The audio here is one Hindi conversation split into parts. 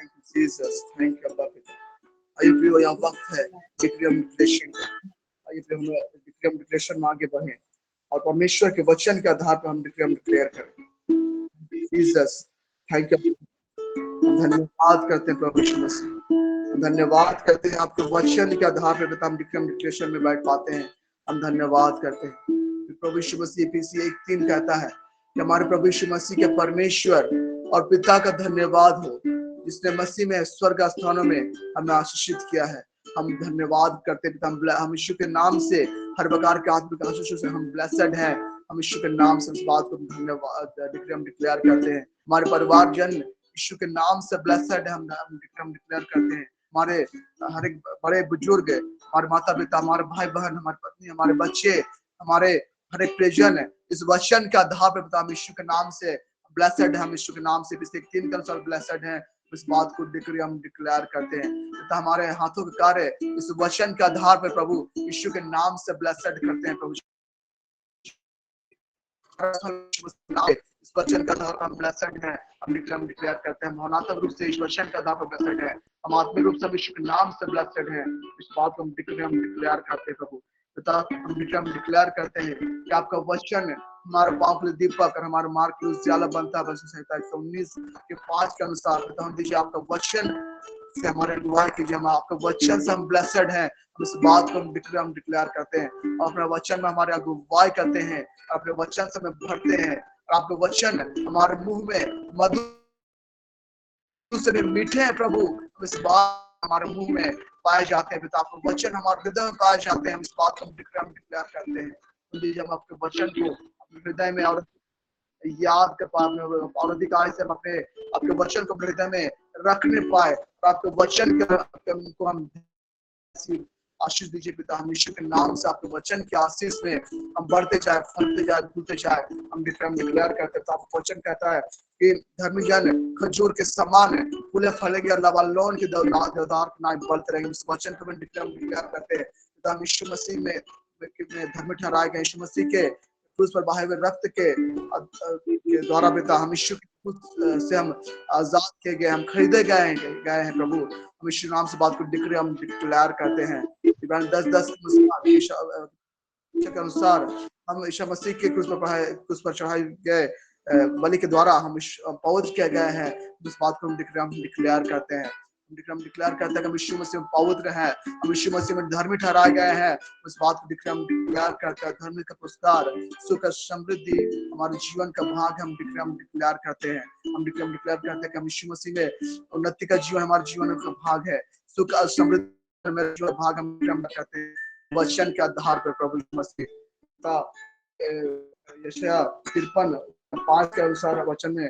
Thank you Jesus, thank you अब्बा पिता। आइए प्रियो, यहाँ वक्त है कि हम डिक्लेरेशन करें। आइए प्रियो, हम डिक्लेरेशन में आगे बढ़े और परमेश्वर के वचन के आधार पर हम डिक्लेयर करें। Jesus, thank you. धन्यवाद करते हैं प्रभु यीशु मसीह, धन्यवाद करते हैं आपके वचन के आधार पर हम डिक्लेरेशन में बैठ पाते हैं। हम धन्यवाद करते हैं प्रभु यीशु मसीह। एफिसी 1:3 कहता है कि हमारे प्रभु यीशु मसीह के परमेश्वर और पिता का धन्यवाद हो, जिसने मसीह में स्वर्ग स्थानों में हमें आशीषित किया है। हम धन्यवाद करते हैं। हम यीशु के नाम से हर प्रकार के आत्मिक आशीषों से हम ब्लेसेड हैं। हम यीशु के नाम से इस बात को धन्यवाद हम डिक्लेयर करते हैं। हमारे परिवार जन यीशु के नाम से ब्लेसेड है। हम डिक्लेयर करते हैं। हमारे हर एक बड़े बुजुर्ग, हमारे माता पिता, हमारे भाई बहन, हमारी पत्नी, हमारे बच्चे, हमारे हर एक प्रियजन इस वचन के आधार पर हम यीशु के नाम से ब्लेसेड है। हम यीशु के नाम से 3 के अनुसार ब्लेसेड है। इस बात को हम डिक्लेयर करते हैं तथा हमारे हाथों के कार्य इस वचन के आधार पर प्रभु यीशु के नाम से ब्लेसेड करते हैं। प्रभु इस वचन का आधार पर हम ब्लेसेड हैं। हम डिक्लेयर करते हैं भावनात्मक रूप से इस वचन का आधार पर ब्लेसेड है। हम आत्मिक रूप से यीशु के नाम से ब्लेसेड हैं। इस बात को हम डिक्लेयर करते हैं प्रभु पिता। हम डिक्लेयर करते हैं कि आपका वचन हमारे पांव के लिए दीपक और हमारे मार्ग के लिए उजाला बनता है। वचन संहिता 119:5 के अनुसार पिता हम दीजिए आपका वचन से हमारे अगुवाई कीजिए। हम आपके वचन से हम ब्लेसेड हैं। हम इस बात को हम डिक्लेयर करते हैं और अपने वचन में हमारे अगुवाई करते हैं। अपने वचन से हमें भरते हैं। आपके वचन हमारे मुंह में मधु से भी मीठे हैं प्रभु। हम इस बात हमारे मुंह में पाए जाते हैं पिता। आपके वचन हमारे हृदय में पाए जाते हैं। हम इस बात को डिक्लेयर करते हैं। दीजिए हम आपके वचन को अपने हृदय में और याद कर पाए और अधिकारी से हम अपने आपके वचन को हृदय में रखने पाए। और आपके वचन को हम आशीष दीजिए पिता। हम यीशु के नाम से आपके वचन की आशीष में हम बढ़ते जाए, फलते जाए, फूलते जाए। हम डिक्लेयर करते हैं। आपका वचन कहता है कि धर्मी जन खजूर के समान फूले फलेंगे और लबानोन के देवदार के नाम बढ़ते रहेंगे। इस वचन को हम डिक्लेयर करते हैं पिता। हम यीशु मसीह में धर्मी ठहराए गए, यीशु मसीह के क्रूस पर बहाए हुए रक्त के द्वारा पिता हम यीशु से हम आजाद किए गए, हम खरीदे गए हैं प्रभु। हम यीशु नाम से बात को डिक्लेयर करते हैं। 10:10 के अनुसार हम यीशु मसीह के क्रूस पर चढ़ाए गए बलि के द्वारा हम पवित्र किए गए हैं। इस बात को हम डिक्लेयर करते हैं। हम डिक्लेयर करते हैं कि हम यीशु मसीह में पवित्र हैं। हम यीशु मसीह में धर्मी ठहराए गए हैं। उस बात को डिक्लेयर करते हैं। धर्म का पुरस्कार, सुख, समृद्धि हमारे जीवन का भाग हम डिक्लेयर करते हैं। हम डिक्लेयर करते हैं कि हम यीशु मसीह में उन्नति का जीवन हमारे जीवन का भाग है। सुख और समृद्धि मेरा जीवन भाग हम डिक्लेयर करते हैं वचन के आधार पर प्रभु यीशु मसीह का। यशायाह 53:5 के अनुसार वचन में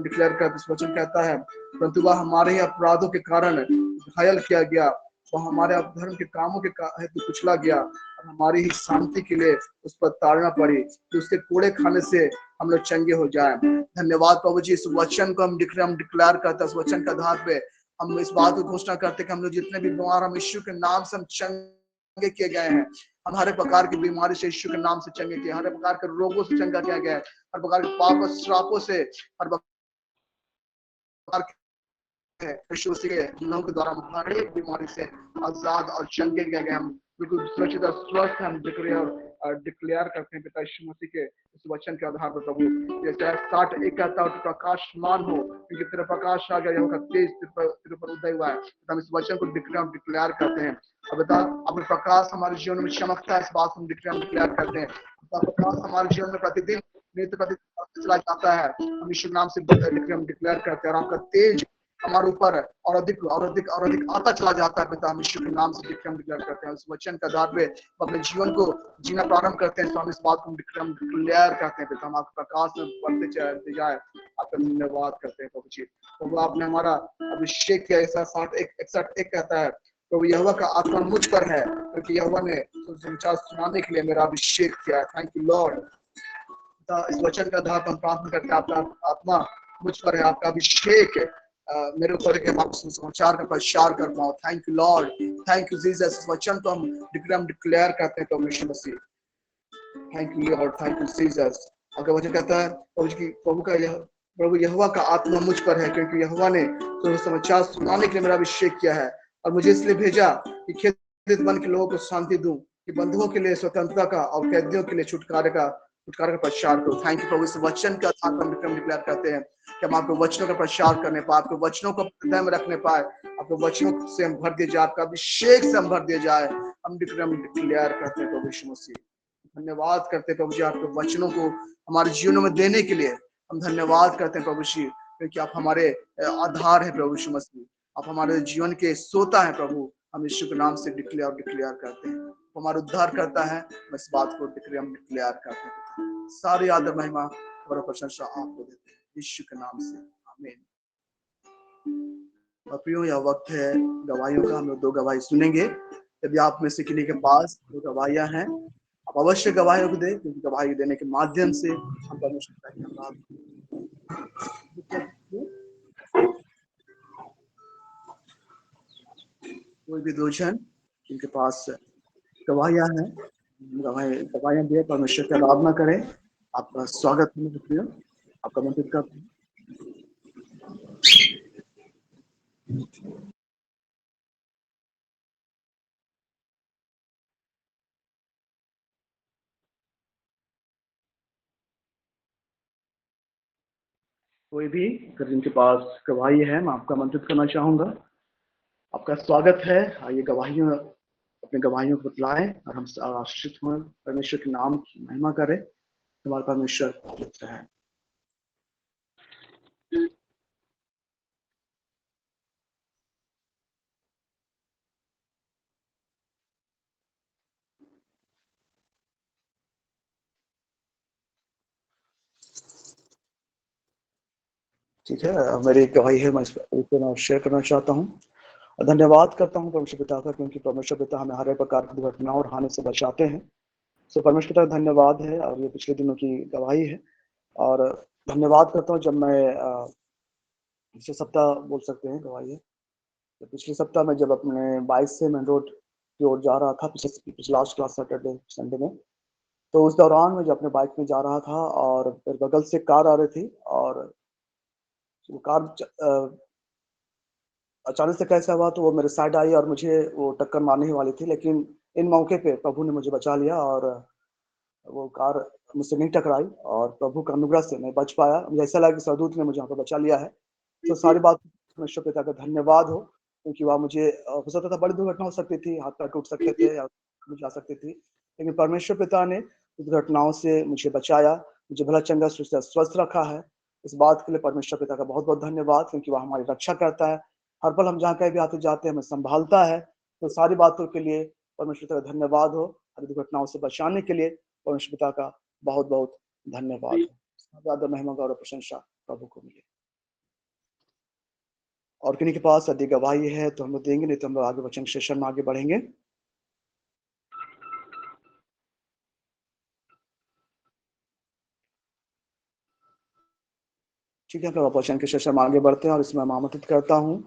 डिक्लेयर कर इस वचन कहता है परंतु वह हमारे ही अपराधों के कारण घायल किया गया, वह हमारे अपधर्म के कामों के हेतु कुचला गया और हमारी ही शांति के लिए उस पर ताड़ना पड़ी कि उसके कोड़े खाने से हम लोग चंगे हो जाए। धन्यवाद प्रभु जी। इस वचन को हम डिक्लेयर करते हैं। इस वचन के आधार पे हम इस बात को घोषणा करते हैं कि हम लोग जितने भी बीमार हम यीशु के नाम से हम चंगे किए गए हैं। हम हर प्रकार की बीमारी से यीशु के नाम से चंगे किए, हर प्रकार के रोगों से चंगा किया गया है, हर प्रकार के पाप और श्रापों से, हर प्रकार यीशु के नाम के द्वारा हर एक बीमारी से आजाद और चंगे किए गए। हम बिल्कुल सुरक्षित और स्वस्थ हम डिक्लेयर करते हैं पिता यीशु मसीह के इस वचन के आधार पर प्रभु। जैसे 61 कहता है प्रकाशमान हो क्योंकि तेरा प्रकाश आ गया होगा, तेज तेरे पर उदय हुआ है। तो हम इस वचन को डिक्लेयर करते हैं। अब बता अपने प्रकाश हमारे जीवन में चमकता है। इस बात को हम डिक्लेयर करते हैं। प्रकाश हमारे जीवन में प्रतिदिन नित्य प्रतिदिन चला जाता है। हम यीशु नाम से डिक्लेयर करते हैं और आपका तेज हमारे ऊपर और अधिक आता चला जाता है पिता। हम यीशु के नाम से डिक्लेयर करते हैं। उस वचन के आधार पे अपने जीवन को जीना प्रारंभ करते हैं। तो हम इस बात को डिक्लेयर करते हैं पिता। हम आपके प्रकाश में बढ़ते जाए। आपका धन्यवाद करते हैं प्रभु जी। तो आपने हमारा अभिषेक किया। 61 कहता है तो यहोवा का आत्मा मुझ पर है क्योंकि यहोवा ने समाचार सुनाने के लिए मेरा अभिषेक किया। Thank you Lord. इस वचन के आधार पर हम प्रार्थना करते हैं आपका आत्मा मुझ पर है, आपका अभिषेक मेरे ऊपर के आप समाचार का प्रचार कर पाओ। Thank you Lord, thank you Jesus. इस वचन को हम डिक्लेयर करते हैं प्रभु यीशु मसीह। Thank you Lord, thank you Jesus. आपका वचन कहता है प्रभु यहोवा का आत्मा मुझ पर है क्योंकि यहोवा ने तो समाचार सुनाने के लिए मेरा अभिषेक किया है और मुझे इसलिए भेजा कि खेदित मन के लोगों को शांति दूं, कि बंधुओं के लिए स्वतंत्रता का और कैदियों के लिए छुटकारे का प्रचार करो। थैंक यू प्रभु, इस वचन का हम डिक्लेयर करते हैं कि हम आपके वचनों का प्रचार करने पाए, आपके वचनों को हृदय में रखने पाए, आपके वचनों से हम भर दिए जाए, आपका अभिषेक से हम भर दिए जाए। हम डिक्लेयर करते हैं प्रभु यीशु मसीह, धन्यवाद करते हैं प्रभु जी आपके वचनों को हमारे जीवनों में देने के लिए। हम धन्यवाद करते हैं प्रभु जी, क्योंकि आप हमारे आधार है प्रभु यीशु मसीह, आप हमारे जीवन के सोता है प्रभु। हम यीशु के नाम से डिक्लेयर करते हैं, हमारा उद्धार करता है। मैं इस बात को डिक्लेयर करते हैं। सारी आदर महिमा और प्रशंसा आपको देते हैं यीशु के नाम से, आमीन। प्रियो, यह वक्त है गवाहियों का। हम लोग 2 गवाही सुनेंगे। यदि आप में से किसी के पास 2 गवाहियां हैं, आप अवश्य गवाहियों को दें, क्योंकि गवाही देने के माध्यम से हम परमेश्वर का धन्यवाद। कोई भी 2 जन जिनके पास गवाहियां हैं, गवाहियां दिए, परमेश्वर की आराधना करें। आपका स्वागत है प्रियो, आपका आमंत्रित करते हैं। कोई भी अगर जिनके पास गवाही है, मैं आपका आमंत्रित करना चाहूंगा। आपका स्वागत है। आइए गवाहियों अपने गवाहियों को बतलाएं और हम आशीषित हों, परमेश्वर के नाम की महिमा करें। हमारा परमेश्वर पवित्र है। ठीक है, मेरी गवाही है, मैं इसको शेयर करना चाहता हूँ। धन्यवाद करता हूँ परमेश्वर पिता का, क्योंकि परमेश्वर पिता हमें हर एक प्रकार की दुर्घटनाओं और हानि से बचाते हैं। सो परमेश्वर पिता का धन्यवाद है। और ये पिछले दिनों की गवाही है। और धन्यवाद करता हूँ, जब मैं पिछले सप्ताह बोल सकते हैं गवाही है, तो पिछले सप्ताह में जब अपने बाइक से मेन रोड की ओर जा रहा था, पिछले लास्ट क्लास सैटरडे संडे में, तो उस दौरान मैं जब अपने बाइक में जा रहा था और फिर बगल से कार आ रही थी, और वो कार अचानक से कैसा हुआ तो वो मेरे साइड आई और मुझे वो टक्कर मारने ही वाली थी, लेकिन इन मौके पे प्रभु ने मुझे बचा लिया और वो कार मुझसे नहीं टकराई, और प्रभु का अनुग्रह से मैं बच पाया। मुझे ऐसा लगा कि सरदूत ने मुझे यहाँ पे बचा लिया है। तो सारी बात परमेश्वर पिता का धन्यवाद हो, क्योंकि वहाँ मुझे हो सकता था बड़ी दुर्घटना हो सकती थी, हाथ पैर टूट सकते थे या जा सकती थी, लेकिन परमेश्वर पिता ने उस घटनाओं से मुझे बचाया, मुझे भला चंगा स्वस्थ रखा है। इस बात के लिए परमेश्वर पिता का बहुत बहुत धन्यवाद, क्योंकि वह हमारी रक्षा करता है। हर पल हम जहाँ कहीं भी आते जाते हैं हमें संभालता है। तो सारी बातों के लिए परमेश्वर पिता का धन्यवाद हो। हर दुर्घटनाओं से बचाने के लिए परमेश्वर पिता का बहुत बहुत धन्यवाद हो। ज्यादा महिमा गौरव प्रशंसा प्रभु को मिले। और किन्हीं के पास यदि गवाही है तो हम लोग देंगे, नहीं तो हम लोग आगे वचन सेशन में आगे बढ़ेंगे। ठीक है, प्रभु वचन के सेशन में आगे बढ़ते हैं और इसमें मैं आमंत्रित करता हूँ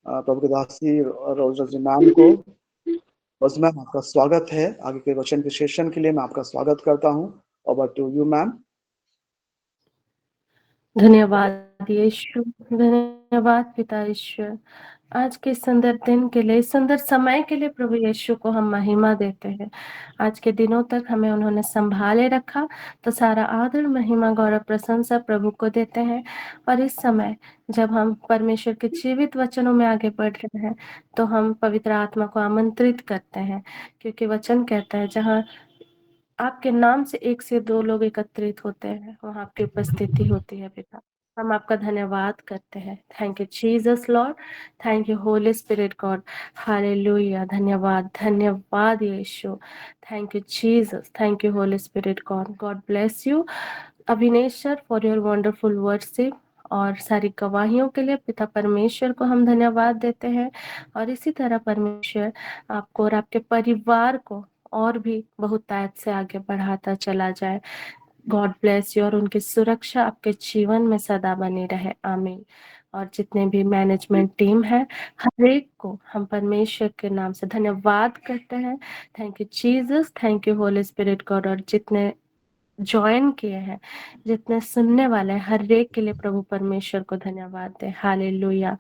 प्रभु के दासी रोज मैम को। बस मैम, आपका स्वागत है आगे के वचन के सेशन के लिए। मैं आपका स्वागत करता हूँ। Over to you ma'am. धन्यवाद यीशु, धन्यवाद पिता ईश्वर, आज के सुंदर दिन के लिए, सुंदर समय के लिए प्रभु यीशु को हम महिमा देते हैं। आज के दिनों तक हमें उन्होंने संभाले रखा, तो सारा आदर महिमा गौरव प्रशंसा प्रभु को देते हैं। और इस समय जब हम परमेश्वर के जीवित वचनों में आगे बढ़ रहे हैं, तो हम पवित्र आत्मा को आमंत्रित करते हैं, क्योंकि वचन कहता है जहाँ आपके नाम से 1 से 2 लोग एकत्रित होते हैं, वहाँ आपकी उपस्थिति होती है पिता। हम आपका धन्यवाद करते हैं। Thank you Jesus Lord, thank you Holy Spirit God, hallelujah. धन्यवाद, धन्यवाद यीशु, thank you Jesus, thank you Holy Spirit God. God bless you Avinesh sir for your wonderful worship और सारी गवाहियों के लिए पिता परमेश्वर को हम धन्यवाद देते हैं। और इसी तरह परमेश्वर आपको और आपके परिवार को और भी बहुतायत से आगे बढ़ाता चला जाए। गॉड ब्लेस यू और उनकी सुरक्षा आपके जीवन में सदा बनी रहे, आमीन। और जितने भी मैनेजमेंट टीम है, हर एक को हम परमेश्वर के नाम से धन्यवाद करते हैं। Thank you Jesus, thank you Holy Spirit God. और जितने जॉइन किए हैं, जितने सुनने वाले हैं, हर एक के लिए प्रभु परमेश्वर को धन्यवाद दें। Hallelujah.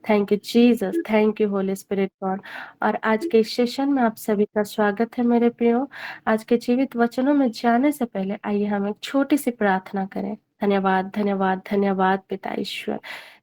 Thank you Jesus, thank you Holy Spirit God. और आज के इस सेशन में आप सभी का स्वागत है मेरे प्रियो। आज के जीवित वचनों में जाने से पहले आइए हम एक छोटी सी प्रार्थना करें। धन्यवाद, धन्यवाद, धन्यवाद पिता ईश्वर।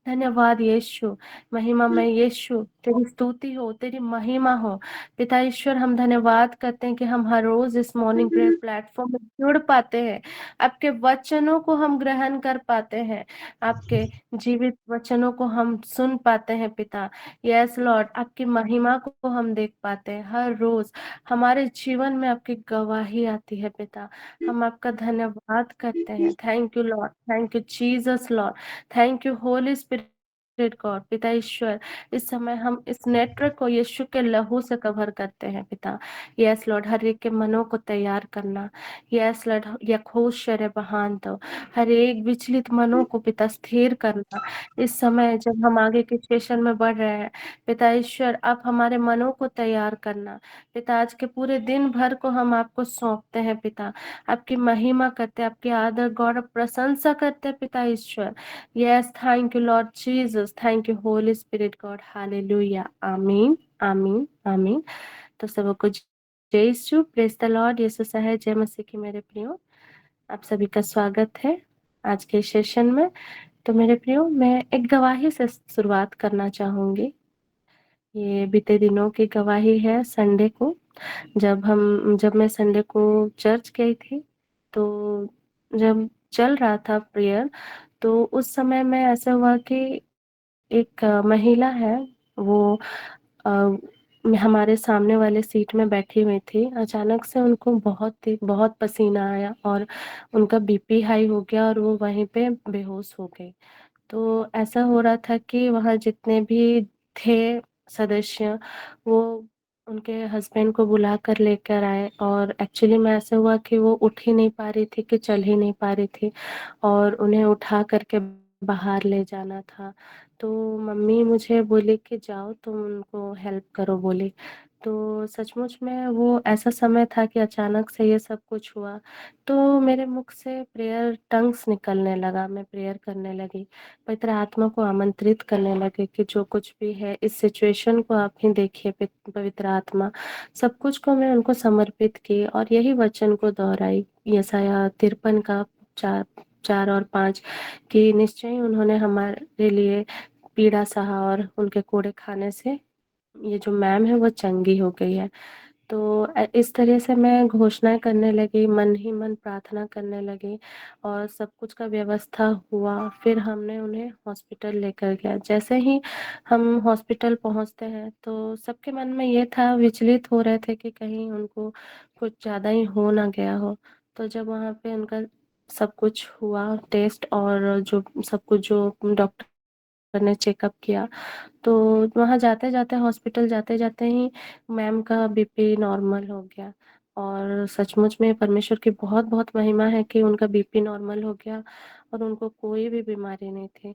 धन्यवाद यीशु, महिमामय यीशु, तेरी स्तुति हो, तेरी महिमा हो। पिता ईश्वर, हम धन्यवाद करते हैं कि हम हर रोज इस मॉर्निंग प्रेयर प्लेटफॉर्म में जुड़ पाते हैं, आपके वचनों को हम ग्रहण कर पाते हैं, आपके जीवित वचनों को हम सुन पाते हैं पिता। यस लॉर्ड, आपकी महिमा को हम देख पाते हैं हर रोज। हमारे जीवन में आपकी गवाही आती है पिता। हम आपका धन्यवाद करते हैं। Thank you Lord, thank you Jesus Lord, thank you Holy Spirit God. पिता ईश्वर, इस समय हम इस नेटवर्क को यीशु के लहू से कवर करते हैं पिता। यस लॉर्ड, हर एक के मनों को तैयार करना। यस लॉर्ड, यखोश शरे बहान दो, हर एक विचलित मनों को पिता स्थिर करना। इस समय जब हम आगे के सेशन में बढ़ रहे हैं पिता ईश्वर, आप हमारे मनों को तैयार करना पिता। आज के पूरे दिन भर को हम आपको सौंपते हैं पिता। आपकी महिमा करते, आपकी आदर गौरव प्रशंसा करते पिता ईश्वर। Yes, thank you, Lord Jesus. Thank you, Holy Spirit God. Hallelujah. आमीन, आमीन, आमीन। तो सबको जय यीशु, प्रेज द लॉर्ड। यीशु है, जय मसीह की मेरे प्रियो। आप सभी का स्वागत है आज के सेशन में। तो मेरे प्रियो, मैं एक गवाही से शुरुआत करना चाहूंगी। ये बीते दिनों की गवाही है। संडे को जब मैं संडे को चर्च गई थी, तो जब चल रहा था प्रेयर, तो उस समय में ऐसा हुआ कि एक महिला है, वो हमारे सामने वाले सीट में बैठी हुई थी। अचानक से उनको बहुत पसीना आया और उनका बीपी हाई हो गया और वो वहीं पे बेहोश हो गई। तो ऐसा हो रहा था कि वहाँ जितने भी थे सदस्य, वो उनके हस्बैंड को बुला कर लेकर आए। और एक्चुअली में ऐसा हुआ कि वो उठ ही नहीं पा रही थी, कि चल ही नहीं पा रही थी, और उन्हें उठा करके बाहर ले जाना था। तो मम्मी मुझे बोली कि जाओ तुम उनको हेल्प करो बोली। तो सचमुच में वो ऐसा समय था कि अचानक से ये सब कुछ हुआ। तो मेरे मुख से प्रेयर टंग्स निकलने लगा, मैं प्रेयर करने लगी, पवित्र आत्मा को आमंत्रित करने लगे कि जो कुछ भी है इस सिचुएशन को आप ही देखिए पवित्र आत्मा। सब कुछ को मैं उनको समर्पित की और यही वचन को दोहराई, यशायाह 53 का 4 और 5, कि निश्चय उन्होंने हमारे लिए पीड़ा सहा और उनके कोड़े खाने से ये जो मैम है वो चंगी हो गई है। तो इस तरह से मैं घोषणाएं करने लगी, मन ही मन प्रार्थना करने लगी, और सब कुछ का व्यवस्था हुआ। फिर हमने उन्हें हॉस्पिटल लेकर गया। जैसे ही हम हॉस्पिटल पहुंचते हैं तो सबके मन में ये था, विचलित हो रहे थे कि कहीं उनको कुछ ज़्यादा ही हो ना गया हो। तो जब वहाँ पे उनका सब कुछ हुआ, टेस्ट और जो सब कुछ जो डॉक्टर ने चेकअप किया, तो वहाँ जाते-जाते हॉस्पिटल जाते-जाते ही मैम का बीपी नॉर्मल हो गया। और सचमुच में परमेश्वर की बहुत-बहुत महिमा है कि उनका बीपी नॉर्मल हो गया और उनको कोई भी बीमारी नहीं थी।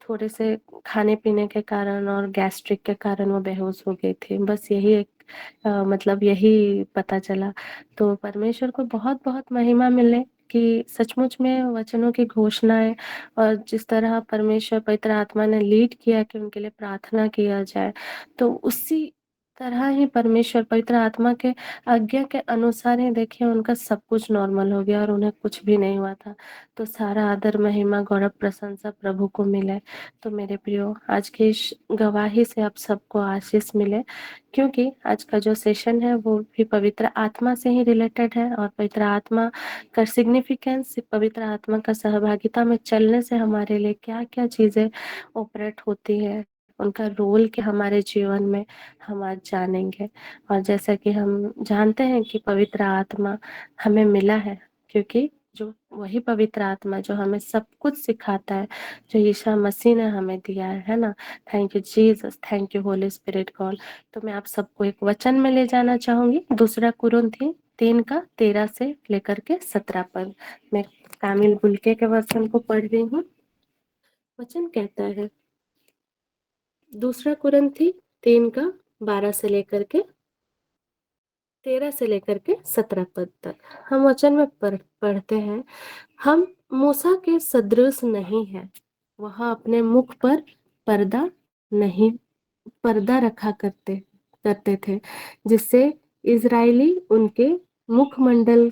थोड़े से खाने-पीने के कारण और गैस्ट्रिक के कारण वो बेहोश हो गई थी। बस यही एक मतलब यही पता चला। तो परमेश्वर को बहुत-बहुत महिमा मिले कि सचमुच में वचनों की घोषणाएँ और जिस तरह परमेश्वर पवित्र आत्मा ने लीड किया कि उनके लिए प्रार्थना किया जाए, तो उसी तरह ही परमेश्वर पवित्र आत्मा के आज्ञा के अनुसार ही देखिए उनका सब कुछ नॉर्मल हो गया और उन्हें कुछ भी नहीं हुआ था। तो सारा आदर, महिमा, गौरव, प्रशंसा प्रभु को मिले। तो मेरे प्रियो, आज की इस गवाही से आप सबको आशीष मिले, क्योंकि आज का जो सेशन है वो भी पवित्र आत्मा से ही रिलेटेड है। और पवित्र आत्मा का सिग्निफिकेंस, पवित्र आत्मा का सहभागिता में चलने से हमारे लिए क्या-क्या चीज़ें ऑपरेट होती है, उनका रोल क्या हमारे जीवन में, हम आज जानेंगे। और जैसा कि हम जानते हैं कि पवित्र आत्मा हमें मिला है, क्योंकि जो वही पवित्र आत्मा जो हमें सब कुछ सिखाता है, जो यीशु मसीह ने हमें दिया है ना। Thank you Jesus, thank you Holy Spirit God. तो मैं आप सबको एक वचन में ले जाना चाहूंगी, 2 कुरिन्थी 3 का 13 से लेकर के 17 पर। मैं कामिल बुल्के के वचन को पढ़ रही हूँ। वचन कहता है, 2 कुरिन्थी 3 का 12 से लेकर के 13 से लेकर के 17 पद तक हम वचन में पढ़ते हैं, हम मूसा के सदृश नहीं है, वह अपने मुख पर पर्दा नहीं पर्दा रखा करते थे, जिससे इजरायली उनके मुखमंडल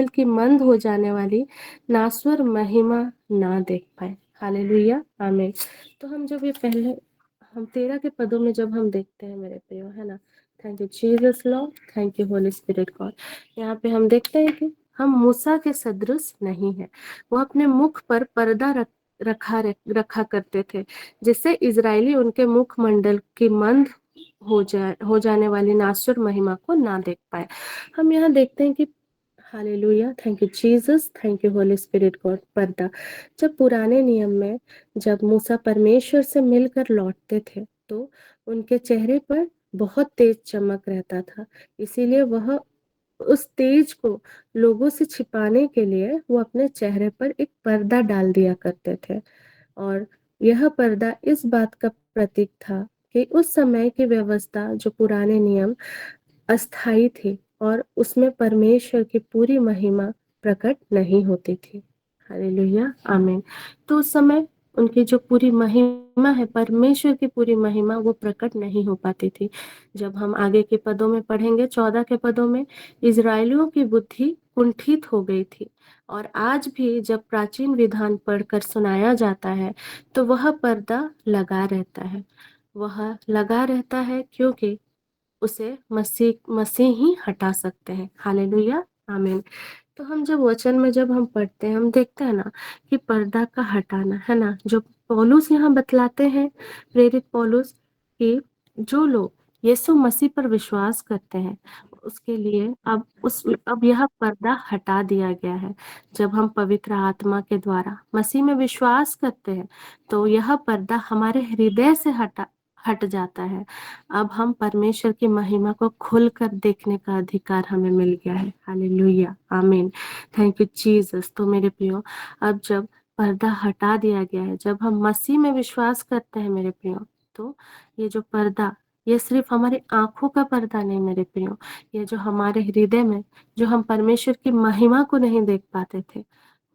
की मंद हो जाने वाली नासवर महिमा ना देख पाए। हालेलुया, आमीन। तो हम जब ये पहले हम 13 के पदों में जब हम देखते हैं मेरे प्रियो, है ना, thank you Jesus Lord, thank you Holy Spirit God. यहाँ पे हम देखते हैं कि हम मूसा के सदृश नहीं है, वो अपने मुख पर पर्दा रखा करते थे, जिससे इजरायली उनके मुखमंडल की मंद हो जाने वाली नासुर महिमा को ना देख पाए। हम यहाँ देखते हैं कि hallelujah, thank you Jesus, thank you Holy Spirit God. पर्दा, जब पुराने नियम में जब मूसा परमेश्वर से मिलकर लौटते थे तो उनके चेहरे पर बहुत तेज चमक रहता था, इसीलिए वह उस तेज को लोगों से छिपाने के लिए वो अपने चेहरे पर एक पर्दा डाल दिया करते थे। और यह पर्दा इस बात का प्रतीक था कि उस समय की व्यवस्था, जो पुराने नियम, अस्थाई थी और उसमें परमेश्वर की पूरी महिमा प्रकट नहीं होती थी। हालेलुया, आमीन। तो उस समय उनकी जो पूरी महिमा है, परमेश्वर की पूरी महिमा, वो प्रकट नहीं हो पाती थी। जब हम आगे के पदों में पढ़ेंगे, 14 के पदों में, इजरायलियों की बुद्धि कुंठित हो गई थी और आज भी जब प्राचीन विधान पढ़कर सुनाया जाता है तो वह पर्दा लगा रहता है। वह लगा रहता है क्योंकि उसे मसीह ही हटा सकते हैं। हालेलुया, आमीन। तो हम जब वचन में जब हम पढ़ते हैं, हम देखते हैं ना कि पर्दा का हटाना, है ना, जो पौलुस यहाँ बतलाते हैं, प्रेरित पौलुस, कि जो लोग यीशु मसीह पर विश्वास करते हैं उसके लिए अब यह पर्दा हटा दिया गया है। जब हम पवित्र आत्मा के द्वारा मसीह में विश्वास करते हैं तो यह पर्दा हमारे हृदय से हट जाता है। अब हम परमेश्वर की महिमा को खुलकर देखने का अधिकार हमें मिल गया है। हालेलुया, आमीन, थैंक यू जीसस। तो मेरे प्रियो, अब जब पर्दा हटा दिया गया है, जब हम मसीह में विश्वास करते हैं मेरे प्रियो, तो ये जो पर्दा, ये सिर्फ हमारी आंखों का पर्दा नहीं मेरे प्रियो, ये जो हमारे हृदय में, जो हम परमेश्वर की महिमा को नहीं देख पाते थे,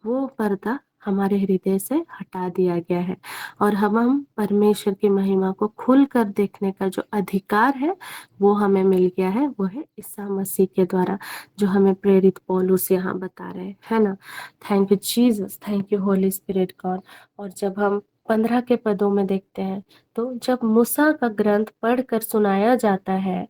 वो पर्दा हमारे हृदय से हटा दिया गया है और हम परमेश्वर की महिमा को खुलकर देखने का जो अधिकार है वो हमें मिल गया है। वो है ईसा मसीह के द्वारा, जो हमें प्रेरित पौलुस यहाँ बता रहे हैं, है ना। Thank you Jesus, thank you Holy Spirit God. और जब हम 15 के पदों में देखते हैं, तो जब मूसा का ग्रंथ पढ़कर सुनाया जाता है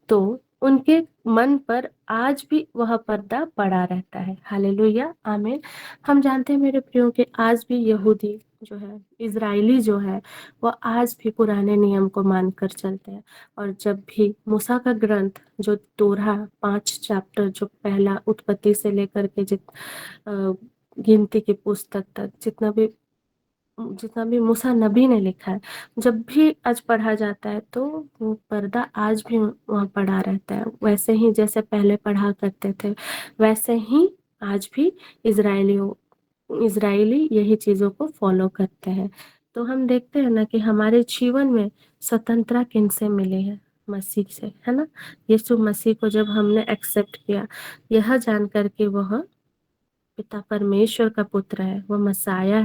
तो उनके मन पर आज भी वह पर्दा पड़ा रहता है। हालेलुया, आमीन। हम जानते हैं मेरे प्रियो कि आज भी यहूदी जो है, इजरायली जो है, वो आज भी पुराने नियम को मानकर चलते हैं। और जब भी मूसा का ग्रंथ, जो तोरा 5 चैप्टर, जो पहला उत्पत्ति से लेकर के गिनती की पुस्तक तक, जितना भी मूसा नबी ने लिखा है, जब भी आज पढ़ा जाता है तो वो पर्दा आज भी वहाँ पड़ा रहता है। वैसे ही जैसे पहले पढ़ा करते थे, वैसे ही आज भी इजरायली यही चीजों को फॉलो करते हैं। तो हम देखते हैं ना कि हमारे जीवन में स्वतंत्रता किनसे मिली है? मसीह से, है ना। यीशु मसीह को जब हमने एक्सेप्ट किया, यह जानकर के वह पिता परमेश्वर का पुत्र है, वो मसाया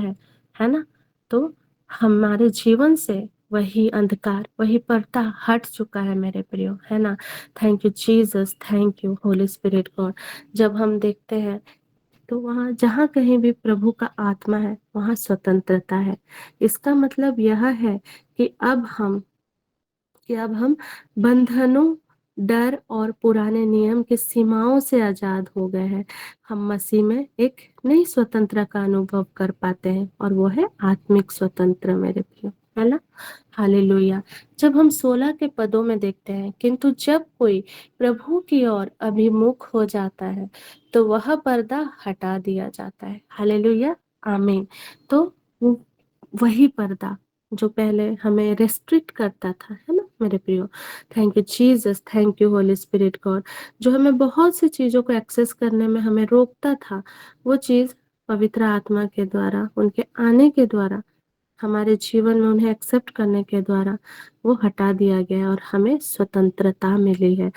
है ना। तो हमारे जीवन से वही अंधकार, वही पर्दा हट चुका है मेरे प्रियो, है ना। Thank you Jesus, thank you Holy Spirit God. जब हम देखते हैं तो वहाँ जहाँ कहीं भी प्रभु का आत्मा है वहाँ स्वतंत्रता है। इसका मतलब यह है कि अब हम बंधनों, डर और पुराने नियम की सीमाओं से आजाद हो गए हैं। हम मसीह में एक नई स्वतंत्रता का अनुभव कर पाते हैं और वो है आत्मिक स्वतंत्र मेरे प्रियो, है ना। हालेलुया। जब हम 16 के पदों में देखते हैं, किंतु जब कोई प्रभु की ओर अभिमुख हो जाता है तो वह पर्दा हटा दिया जाता है। हालेलुया, आमीन। तो वही पर्दा जो पहले हमें रेस्ट्रिक्ट करता था, है ना मेरे प्रियो। Thank you Jesus, thank you Holy Spirit God. जो हमें बहुत सी चीजों को एक्सेस करने में हमें रोकता था, वो चीज पवित्र आत्मा के द्वारा, उनके आने के द्वारा हमारे जीवन में उन्हें एक्सेप्ट करने के द्वारा वो हटा दिया गया है और हमें स्वतंत्रता मिली है।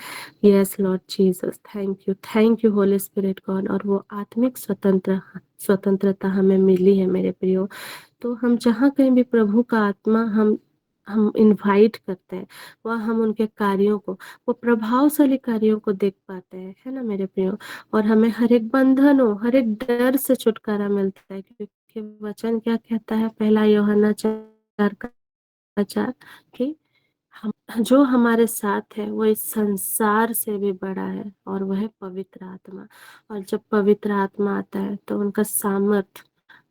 Yes Lord Jesus, thank you Holy Spirit God. और वो आत्मिक स्वतंत्रता हमें मिली है मेरे प्रियो। तो हम जहाँ कहीं भी प्रभु का आत्मा हम इनवाइट करते हैं, वहाँ हम उनके कार्यों को, वो प्रभावशाली कार्यों को देख पाते हैं, है ना मेरे प्रियो। और हमें हर एक बंधनों, हर एक डर से छुटकारा मिलता है, क्योंकि वचन क्या कहता है, पहला यूहन्ना 4:4 कि हम, जो हमारे साथ है वो इस संसार से भी बड़ा है, और वह है पवित्र आत्मा। और जब पवित्र आत्मा आता है तो उनका सामर्थ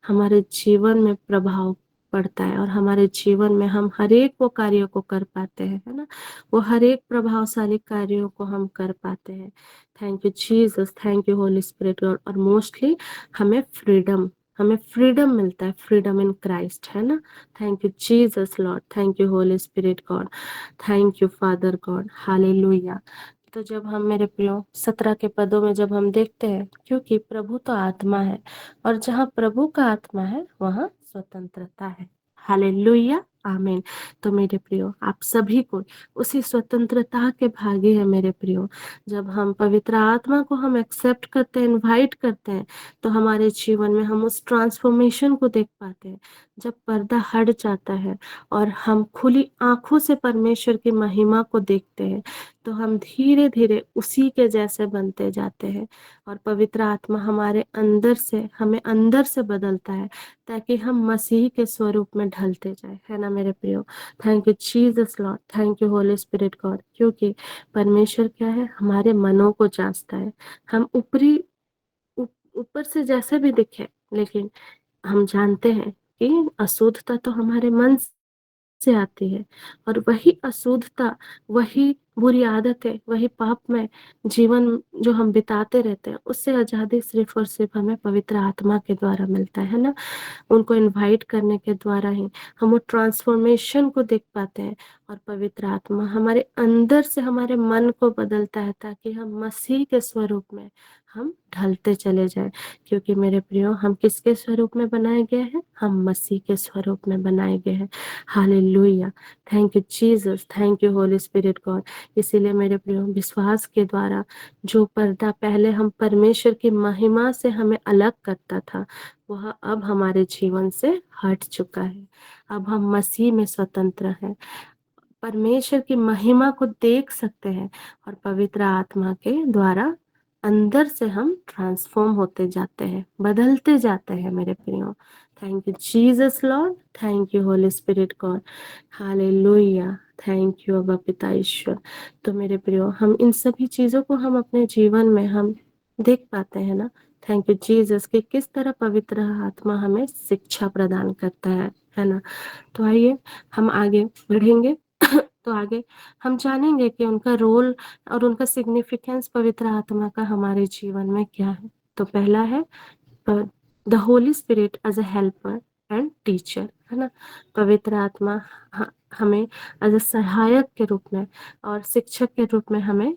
हमारे जीवन में प्रभाव पड़ता है, और हमारे जीवन में हम हर एक वो कार्यों को कर पाते हैं, है ना। वो हर एक प्रभावशाली कार्यों को हम कर पाते हैं। Thank you Jesus, thank you Holy spirit. और मोस्टली हमें फ्रीडम मिलता है, फ्रीडम इन क्राइस्ट, है ना। Thank you Jesus Lord, thank you Holy Spirit God, thank you father God, hallelujah. तो जब हम मेरे प्रियो 17 के पदों में जब हम देखते हैं, क्योंकि प्रभु तो आत्मा है, और जहाँ प्रभु का आत्मा है वहाँ स्वतंत्रता है। हालेलुया, आमीन। तो मेरे प्रियो, आप सभी को उसी स्वतंत्रता के भागी है मेरे प्रियो। जब हम पवित्र आत्मा को हम एक्सेप्ट करते हैं, इनवाइट करते हैं, तो हमारे जीवन में हम उस ट्रांसफॉर्मेशन को देख पाते हैं। जब पर्दा हट जाता है और हम खुली आंखों से परमेश्वर की महिमा को देखते हैं, तो हम धीरे धीरे उसी के जैसे बनते जाते हैं। और पवित्र आत्मा हमें अंदर से बदलता है, ताकि हम मसीह के स्वरूप में ढलते जाए, है ना मेरे प्रियो। Thank you Jesus Lord, thank you Holy Spirit God. क्योंकि परमेश्वर क्या है, हमारे मनों को जांचता है। हम ऊपर से जैसे भी दिखे, लेकिन हम जानते हैं कि अशुद्धता तो हमारे मन से आती है, और वही अशुद्धता, वही बुरी आदतें, वही पाप में जीवन जो हम बिताते रहते हैं, उससे आजादी सिर्फ और सिर्फ हमें पवित्र आत्मा के द्वारा मिलता है ना। उनको इनवाइट करने के द्वारा ही हम वो ट्रांसफॉर्मेशन को देख पाते हैं। और पवित्र आत्मा हमारे अंदर से हमारे मन को बदलता है, ताकि हम मसीह के स्वरूप में हम ढलते चले जाएं। क्योंकि मेरे प्रियो, हम किसके स्वरूप में बनाए गए हैं, हम मसीह के स्वरूप में बनाए गए हैं। Hallelujah, thank you Jesus, thank you Holy Spirit God. इसीलिए मेरे प्रियो, विश्वास के द्वारा जो पर्दा पहले हम परमेश्वर की महिमा से हमें अलग करता था, वह अब हमारे जीवन से हट चुका है। अब हम मसीह में स्वतंत्र हैं, परमेश्वर की महिमा को देख सकते हैं, और पवित्र आत्मा के द्वारा अंदर से हम ट्रांसफॉर्म होते जाते हैं, बदलते जाते हैं मेरे प्रियो। Thank you Jesus Lord, thank you Holy Spirit God, hallelujah, thank you अबा पिता ईश्वर। तो मेरे प्रियो, हम इन सभी चीजों को हम अपने जीवन में हम देख पाते हैं ना। थैंक यू जीसस कि किस तरह पवित्र आत्मा हमें शिक्षा प्रदान करता है ना। तो आइए हम आगे बढ़ेंगे। तो आगे हम जानेंगे कि उनका रोल और उनका सिग्निफिकेंस पवित्र आत्मा का हमारे जीवन में क्या है। तो पहला है the Holy Spirit as a helper and teacher, है ना। पवित्र आत्मा हमें एज अ सहायक के रूप में और शिक्षक के रूप में हमें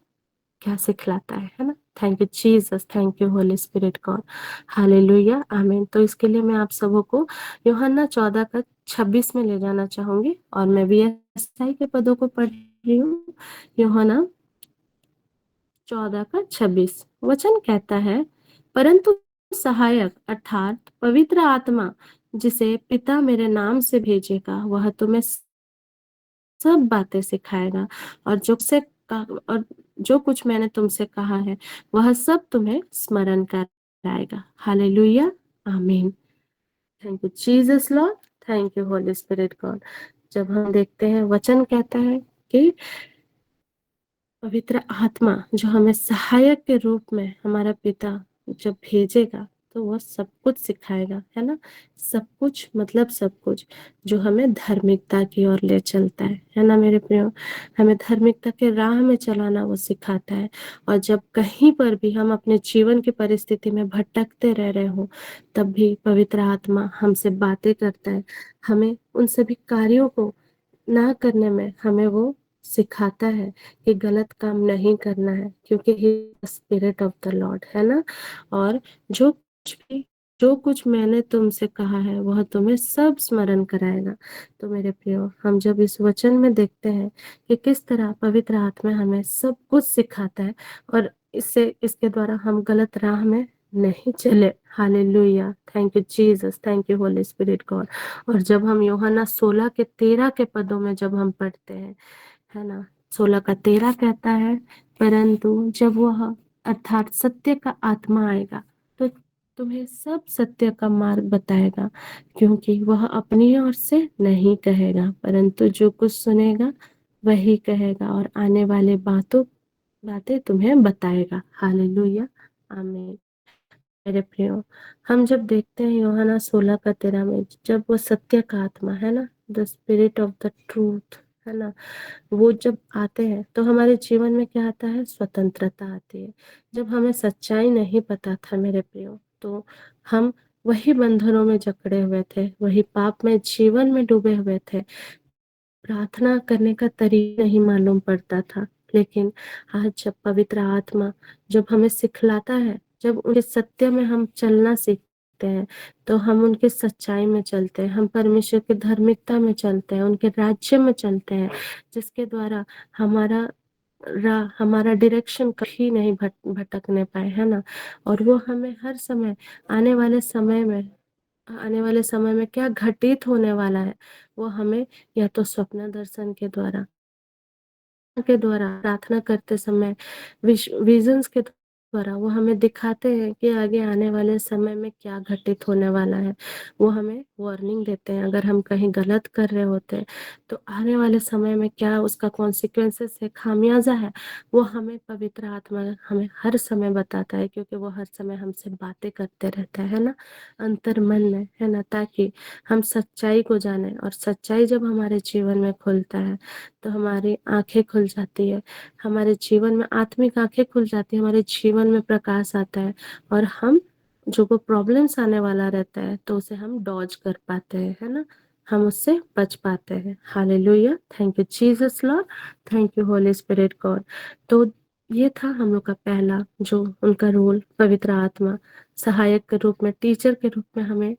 क्या सिखलाता है ना। Thank you Jesus, thank you Holy Spirit God, hallelujah, आमीन। तो इसके लिए मैं आप सबों को यूहन्ना 14:26 में ले जाना चाहूंगी, और मैं VSI के पदों को पढ़ रही हूँ। यूहन्ना 14:26 वचन कहता है, परंतु सहायक अर्थात पवित्र आत्मा, जिसे पिता मेरे नाम से भेजेगा, वह तुम्हें सब बातें सिखाएगा, और और जो कुछ मैंने तुमसे कहा है, वह सब तुम्हें स्मरण कराएगा। हालेलुया, आमीन। Thank you Jesus Lord, thank you Holy Spirit God. जब हम देखते हैं, वचन कहता है कि पवित्र आत्मा जो हमें सहायक के रूप में हमारा पिता जब भेजेगा, तो वह सब कुछ सिखाएगा, है ना। सब कुछ मतलब सब कुछ जो हमें धार्मिकता की ओर ले चलता है ना मेरे प्रियो। हमें धार्मिकता के राह में चलाना वो सिखाता है। और जब कहीं पर भी हम अपने जीवन की परिस्थिति में भटकते रह रहे हो, तब भी पवित्र आत्मा हमसे बातें करता है, हमें उन सभी कार्यों को ना करने में हमें वो सिखाता है कि गलत काम नहीं करना है, क्योंकि ही स्पिरिट ऑफ द लॉर्ड, है ना। और जो कुछ भी जो कुछ मैंने तुमसे कहा है वह तुम्हें सब स्मरण कराएगा। तो मेरे प्रियो, हम जब इस वचन में देखते हैं कि किस तरह पवित्र आत्मा हमें सब कुछ सिखाता है और इसके द्वारा हम गलत राह में नहीं चले। Hallelujah, thank you Jesus, thank you Holy Spirit God. और जब हम यूहन्ना 16 के 13 के पदों में जब हम पढ़ते हैं, है ना, 16 का 13 कहता है, परंतु जब वह अर्थात सत्य का आत्मा आएगा तो तुम्हें सब सत्य का मार्ग बताएगा, क्योंकि वह अपनी ओर से नहीं कहेगा, परंतु जो कुछ सुनेगा वही कहेगा और आने वाले बातें तुम्हें बताएगा। हालेलुया, आमीन। मेरे प्रियो, हम जब देखते हैं यूहन्ना 16 का 13 में, जब वो सत्य का आत्मा, है ना, the spirit of the truth, है ना, वो जब आते हैं तो हमारे जीवन में क्या आता है? स्वतंत्रता आती है। जब हमें सच्चाई नहीं पता था मेरे प्रियो, तो हम वही बंधनों में जकड़े हुए थे, वही पाप में जीवन में डूबे हुए थे, प्रार्थना करने का तरीका नहीं मालूम पड़ता था। लेकिन आज जब पवित्र आत्मा जब हमें सिखलाता है, जब उनके सत्य में हम चलना सीखते हैं, तो हम उनके सच्चाई में चलते हैं, हम परमेश्वर की धार्मिकता में चलते हैं, उनके राज्य में चलते हैं, जिसके द्वारा हमारा हमारा डायरेक्शन कभी नहीं भटकने पाए, है ना। और वो हमें हर समय आने वाले समय में क्या घटित होने वाला है, वो हमें या तो स्वप्न दर्शन के द्वारा प्रार्थना करते समय विजन्स के द्वारा वो हमें दिखाते हैं कि आगे आने वाले समय में क्या घटित होने वाला है। वो हमें वार्निंग देते हैं, अगर हम कहीं गलत कर रहे होते हैं तो आने वाले समय में क्या उसका कॉन्सिक्वेंसेस है, खामियाजा है, वो हमें पवित्र आत्मा हमें हर समय बताता है, क्योंकि वो हर समय हमसे बातें करते रहता है ना, अंतर मन में, है ना, ताकि हम सच्चाई को जाने। और सच्चाई जब हमारे जीवन में खुलता है तो हमारी आंखें खुल जाती है, हमारे जीवन में आत्मिक आंखें खुल जाती है, हमारे जीवन में प्रकाश आता है और हम जो वो प्रॉब्लम्स आने वाला रहता है तो उसे हम डॉज कर पाते हैं, है ना, हम उससे बच पाते हैं। Hallelujah, thank you Jesus Lord, thank you Holy Spirit God. तो ये था हम लोग का पहला जो उनका रोल, पवित्र आत्मा सहायक के रूप में, टीचर के रूप में हमें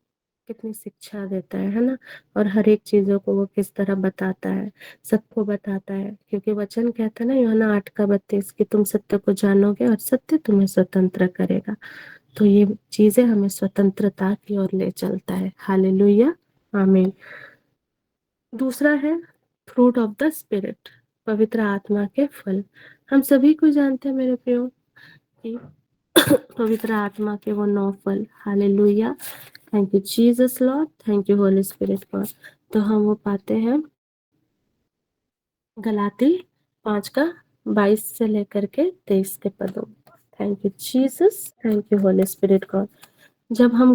कितनी शिक्षा देता है ना, और हर एक चीजों को वो किस तरह बताता है, सबको बताता है, क्योंकि वचन कहता है ना यूहन्ना 8:32 कि तुम सत्य को जानोगे और सत्य तुम्हें स्वतंत्र करेगा। तो ये चीजें हमें स्वतंत्रता की ओर ले चलता है। हालेलुया, आमीन। दूसरा है फ्रूट ऑफ द स्पिरिट, पवित्र आत्मा के फल। हम सभी को जानते हैं मेरे प्रियो कि पवित्र आत्मा के वो 9 फल। Hallelujah, thank you Jesus Lord, thank you Holy Spirit God. तो हम वो पाते हैं गलाती 5:22 से लेकर के 23 के पदों। Thank you Jesus, thank you Holy Spirit God. जब हम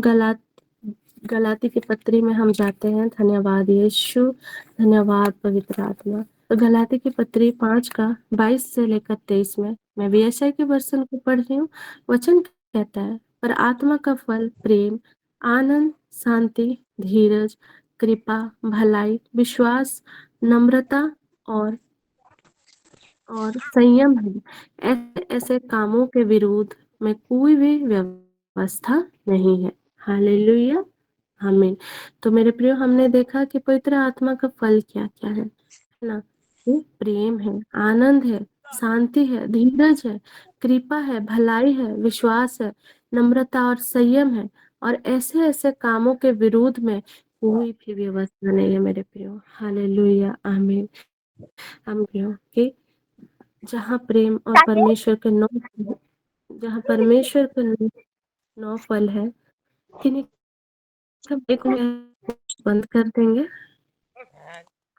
गलाती की पत्री में हम जाते हैं, धन्यवाद यीशु, धन्यवाद पवित्र आत्मा। तो गलाती की पत्री 5:22 से लेकर 23 में, मैं VSI के वर्षन को पढ़ रही हूँ। वचन कहता है, पर आत्मा का फल प्रेम, आनंद, शांति, धीरज, कृपा, भलाई, विश्वास, नम्रता और संयम है। ऐसे ऐसे कामों के विरोध में कोई भी व्यवस्था नहीं है। हालेलुया, आमीन। तो मेरे प्रियो, हमने देखा कि पवित्र आत्मा का फल क्या क्या है ना, वो प्रेम है, आनंद है, शांति है, धीरज है, कृपा है, भलाई है, विश्वास है, नम्रता और संयम है। और ऐसे ऐसे कामों के विरोध में कोई भी व्यवस्था नहीं है मेरे प्रियो। हालेलुया, आमीन। हम प्रियो कि जहाँ प्रेम और परमेश्वर के जहाँ परमेश्वर के 9 फल है, किन्हीं हम एक में बंद कर देंगे।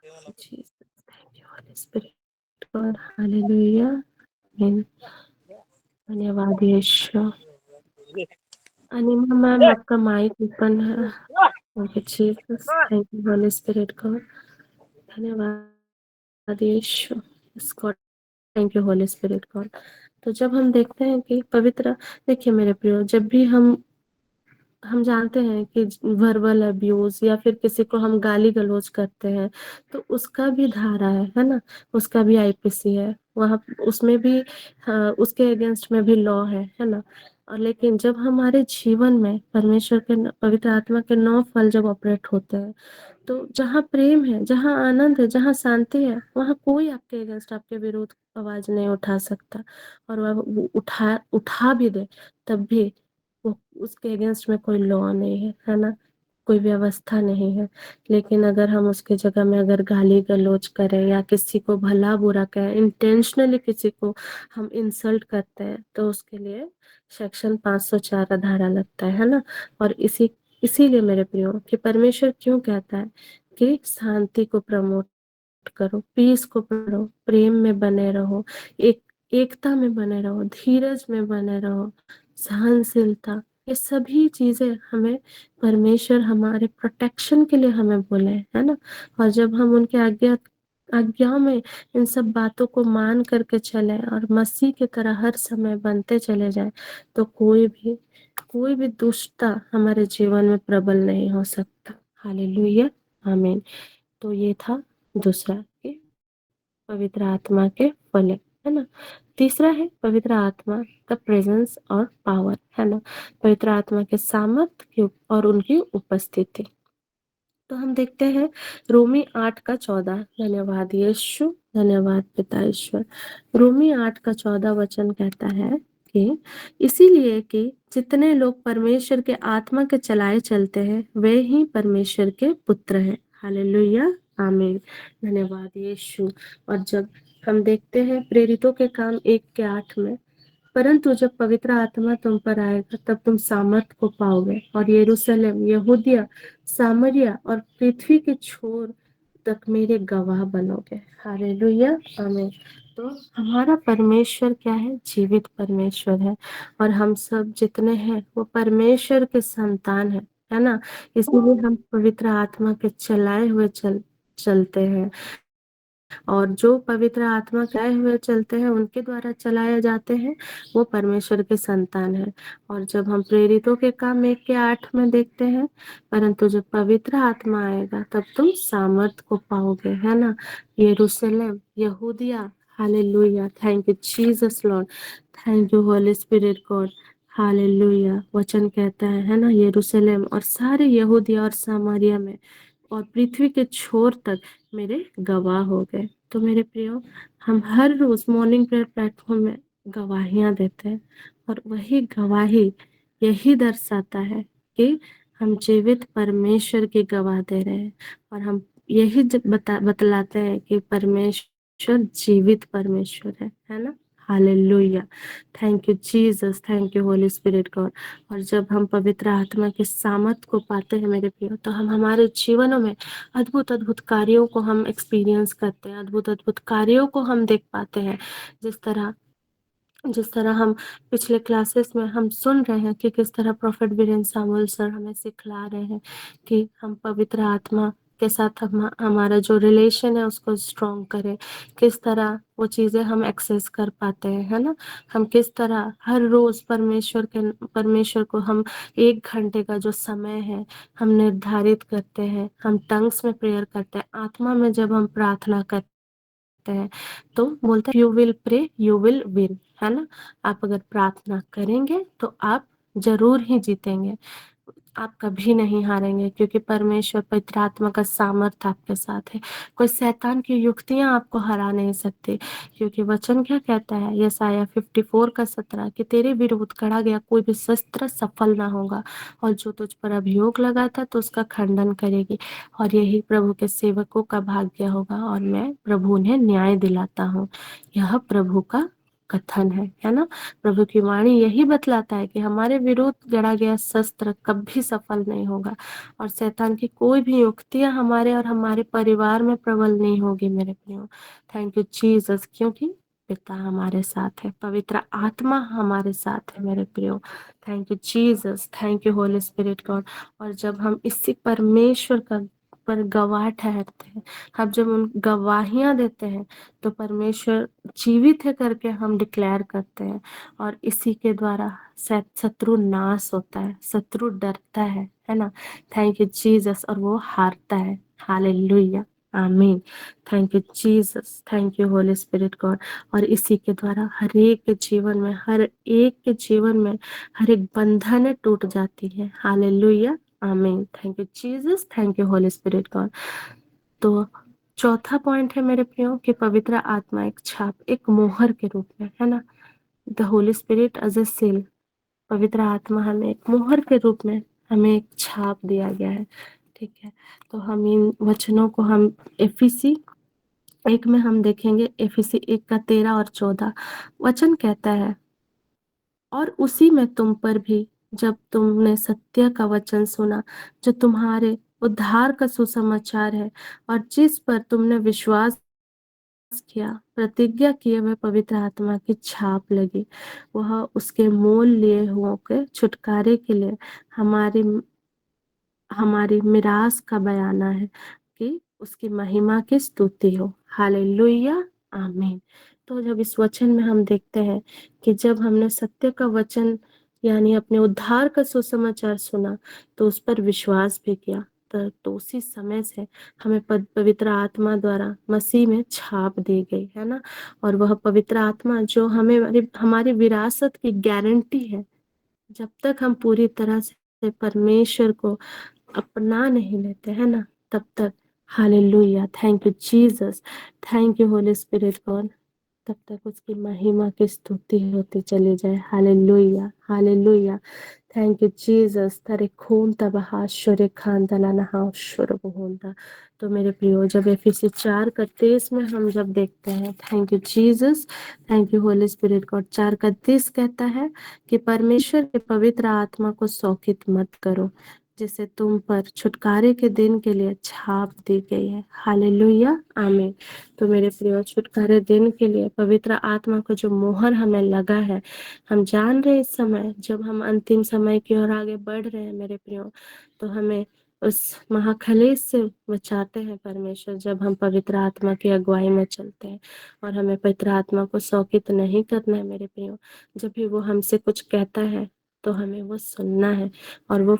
Jesus, thank you Holy Spirit God, hallelujah, आमीन। धन्यवाद यीशु। अनिमा मैम, आपका माइक ओपन है। Okay Jesus, thank you Holy Spirit God, धन्यवाद यीशु, God, thank you Holy Spirit God. तो जब हम देखते हैं कि पवित्र, देखिए मेरे प्रियो, जब भी हम जानते हैं कि वर्बल अब्यूज या फिर किसी को हम गाली गलौज करते हैं तो उसका भी धारा है ना, उसका भी IPC है, वहाँ उसमें भी, हाँ, उसके अगेंस्ट में भी लॉ है ना। और लेकिन जब हमारे जीवन में परमेश्वर के पवित्र आत्मा के 9 फल जब ऑपरेट होते हैं, तो जहाँ प्रेम है, जहाँ आनंद है, जहाँ शांति है, वहाँ कोई आपके अगेंस्ट, आपके विरुद्ध आवाज नहीं उठा सकता। और वह वो उठा भी दे, तब भी वो उसके अगेंस्ट में कोई लॉ नहीं है ना? कोई व्यवस्था नहीं है। लेकिन अगर हम उसकी जगह में अगर गाली-गलौज करें या किसी को भला-बुरा कहें, इंटेंशनली किसी को हम इंसल्ट करते हैं, तो उसके लिए सेक्शन 504 का धारा लगता है ना? और इसीलिए मेरे प्रियो कि परमेश्वर क्यों कहता है कि शांति को प्रमोट करो, पीस को पढ़ो, प्रेम में बने रहो, एकता में बने रहो, धीरज में बने रहो, सहनशीलता, ये सभी चीजें हमें परमेश्वर हमारे प्रोटेक्शन के लिए हमें बोले, है ना? और जब हम उनके आज्ञा में इन सब बातों को मान करके चले और मसीह की तरह हर समय बनते चले जाए, तो कोई भी दुष्टता हमारे जीवन में प्रबल नहीं हो सकता। हालेलुया, आमीन। तो ये था दूसरा कि पवित्र आत्मा के फल, है ना? तीसरा है पवित्र आत्मा का प्रेजेंस और पावर, है ना? पवित्र आत्मा के सामर्थ्य और उनकी उपस्थिति। तो हम देखते हैं रोमी 8 का 14। धन्यवाद यीशु, धन्यवाद पिता ईश्वर। रोमी 8 का 14 वचन कहता है कि इसीलिए कि जितने लोग परमेश्वर के आत्मा के चलाए चलते हैं, वे ही परमेश्वर के पुत्र हैं। हालेलुया, आमीन। धन्यवाद यीशु। और जब हम देखते हैं प्रेरितों के काम 1 के 8 में, परंतु जब पवित्र आत्मा तुम पर आएगा, तब तुम सामर्थ को पाओगे और यरूशलेम, यहूदिया, सामरिया और पृथ्वी के छोर तक मेरे गवाह बनोगे। हालेलुया, आमीन। तो हमारा परमेश्वर क्या है? जीवित परमेश्वर है। और हम सब जितने हैं वो परमेश्वर के संतान है ना? इसलिए हम पवित्र आत्मा के चलाए हुए चलते हैं। और जो पवित्र आत्मा चलाए हुए चलते हैं, उनके द्वारा चलाए जाते हैं, वो परमेश्वर के संतान है। और जब हम प्रेरितों के काम 1 के 8 में देखते हैं, परंतु जब पवित्र आत्मा आएगा, तब तुम सामर्थ को पाओगे, है ना? यरूशलेम, यहूदिया, hallelujah, thank you Jesus Lord, thank you Holy Spirit God, hallelujah. वचन कहता है ना? यरूशलेम और सारे यहूदिया और सामरिया में और पृथ्वी के छोर तक मेरे गवाह हो गए। तो मेरे प्रियो, हम हर रोज मॉर्निंग प्रेयर प्लेटफॉर्म में गवाहियां देते हैं, और वही गवाही यही दर्शाता है कि हम जीवित परमेश्वर की गवाह दे रहे हैं। और हम यही बतलाते हैं कि परमेश्वर जीवित परमेश्वर है ना? Hallelujah, thank you Jesus, thank you Holy Spirit God. और जब हम पवित्र आत्मा के सामर्थ को पाते हैं मेरे प्रियो, तो हम हमारे जीवनों में अद्भुत अद्भुत कार्यों को हम एक्सपीरियंस करते हैं, अद्भुत अद्भुत कार्यों को हम देख पाते हैं। जिस तरह हम पिछले क्लासेस में हम सुन रहे हैं कि किस तरह प्रोफेट वीरेंद्र सामुअल सर हमें सिखला रहे हैं कि हम पवित्र आत्मा के साथ हमारा जो रिलेशन है उसको स्ट्रॉन्ग करें, किस तरह वो चीजें हम एक्सेस कर पाते हैं, है ना? हम किस तरह हर रोज परमेश्वर को हम 1 घंटे का जो समय है हम निर्धारित करते हैं, हम टंग्स में प्रेयर करते हैं, आत्मा में जब हम प्रार्थना करते हैं, तो बोलते हैं you will pray you will win, है ना? आप अगर प्रार्थना करेंगे तो आप जरूर ही जीतेंगे, आप कभी नहीं हारेंगे, क्योंकि परमेश्वर पवित्र आत्मा का सामर्थ आपके साथ है। कोई शैतान की युक्तियां आपको हरा नहीं सकती, क्योंकि वचन क्या कहता है? यशायाह 54 का 17 कि तेरे विरुद्ध गढ़ा गया कोई भी शस्त्र सफल ना होगा, और जो तुझ पर अभियोग लगाता तो उसका खंडन करेगी, और यही प्रभु के सेवकों का भाग्य होगा, और मैं प्रभु उन्हें न्याय दिलाता हूँ। यह प्रभु का कथन है ना? प्रभु की वाणी यही बतलाता है कि हमारे विरुद्ध गढ़ा गया शस्त्र कभी सफल नहीं होगा, और शैतान की कोई भी युक्तियां हमारे और हमारे परिवार में प्रबल नहीं होगी मेरे प्रियो। थैंक यू जीसस, क्योंकि पिता हमारे साथ है, पवित्र आत्मा हमारे साथ है मेरे प्रियो। Thank you Jesus, thank you Holy Spirit God. और जब हम इसी परमेश्वर का पर गवाह ठहरते हैं, हम जब उन गवाहियां देते हैं, तो परमेश्वर जीवित है करके हम डिक्लेयर करते हैं, और इसी के द्वारा शत्रु नाश होता है, शत्रु डरता है ना? थैंक यू जीसस, और वो हारता है। हालेलुया, आमीन। Thank you Jesus, thank you Holy Spirit God. और इसी के द्वारा हर एक के जीवन में, हर एक के जीवन में हर एक बंधन टूट जाती है। हालेलुया, आमीन। Thank you Jesus, thank you Holy Spirit God. तो चौथा पॉइंट है मेरे प्रियो कि पवित्र आत्मा एक छाप, एक मोहर के रूप में, है ना। The Holy Spirit as a seal, पवित्र आत्मा हमें एक मोहर के रूप में हमें एक छाप दिया गया है। ठीक है, तो हम इन वचनों को हम एफिसी 1 में हम देखेंगे। एफिसी 1 का 13 और 14 वचन कहता है, और उसी में तुम पर भी, जब तुमने सत्य का वचन सुना, जो तुम्हारे उद्धार का सुसमाचार है, और जिस पर तुमने विश्वास किया, प्रतिज्ञा किए हुए पवित्र आत्मा की छाप लगी। वह उसके मोल लिए हुओं के छुटकारे के लिए हमारी हमारी मिरास का बयाना है कि उसकी महिमा की स्तुति हो। हालेलुया, आमीन। तो जब इस वचन में हम देखते हैं कि जब हमने सत्य का वचन यानी अपने उद्धार का सुसमाचार सुना, तो उस पर विश्वास भी किया, तो उसी समय से हमें पवित्र आत्मा द्वारा मसीह में छाप दी गई, है ना। और वह पवित्र आत्मा जो हमें हमारी विरासत की गारंटी है, जब तक हम पूरी तरह से परमेश्वर को अपना नहीं लेते हैं ना, तब तक। Hallelujah, thank you Jesus, thank you Holy Spirit God, तब तक उसकी महिमा की स्तुति होती चली जाए। Hallelujah, hallelujah, thank you Jesus. तारे खून तबहा शुरे खान दलाना शुर बहुंदा। तो मेरे प्रियो, जब एफिसी 4:31 में हम जब देखते हैं, thank you Jesus, thank you Holy Spirit God, 4:31 कहता है कि परमेश्वर के पवित्र आत्मा को शोकित मत करो, जिसे तुम पर छुटकारे के दिन के लिए छाप दी गई है। हालेलुया, आमीन। तो मेरे प्रियो, छुटकारे दिन के लिए पवित्र आत्मा को जो मोहर हमें लगा है, हम जान रहे इस समय जब हम अंतिम समय की ओर आगे बढ़ रहे हैं मेरे प्रियो, तो हमें उस महाक्लेश से बचाते हैं परमेश्वर, जब हम पवित्र आत्मा की अगुवाई में चलते हैं। और हमें पवित्र आत्मा को शोकित नहीं करना है मेरे प्रियो। जब भी वो हमसे कुछ कहता है, तो हमें वो सुनना है और वो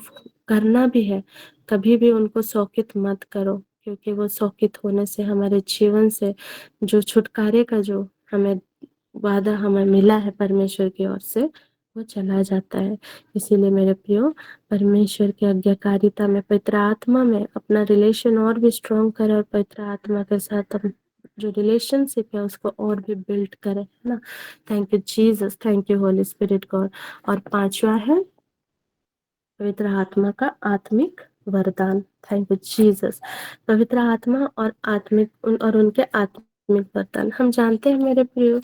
करना भी है। कभी भी उनको शोकित मत करो, क्योंकि वो शोकित होने से हमारे जीवन से जो छुटकारे का जो हमें वादा हमें मिला है परमेश्वर की ओर से, वो चला जाता है। इसीलिए मेरे प्रियो, परमेश्वर की आज्ञाकारिता में, पवित्र आत्मा में अपना रिलेशन और भी स्ट्रॉन्ग करें, और पवित्र आत्मा के साथ हम जो रिलेशनशिप है उसको और भी बिल्ड करें, है ना। Thank you Jesus, thank you Holy Spirit God. और 5वां है पवित्र आत्मा का आत्मिक वरदान। Thank you Jesus. पवित्र आत्मा और उनके आत्मिक वरदान, हम जानते हैं मेरे प्रियो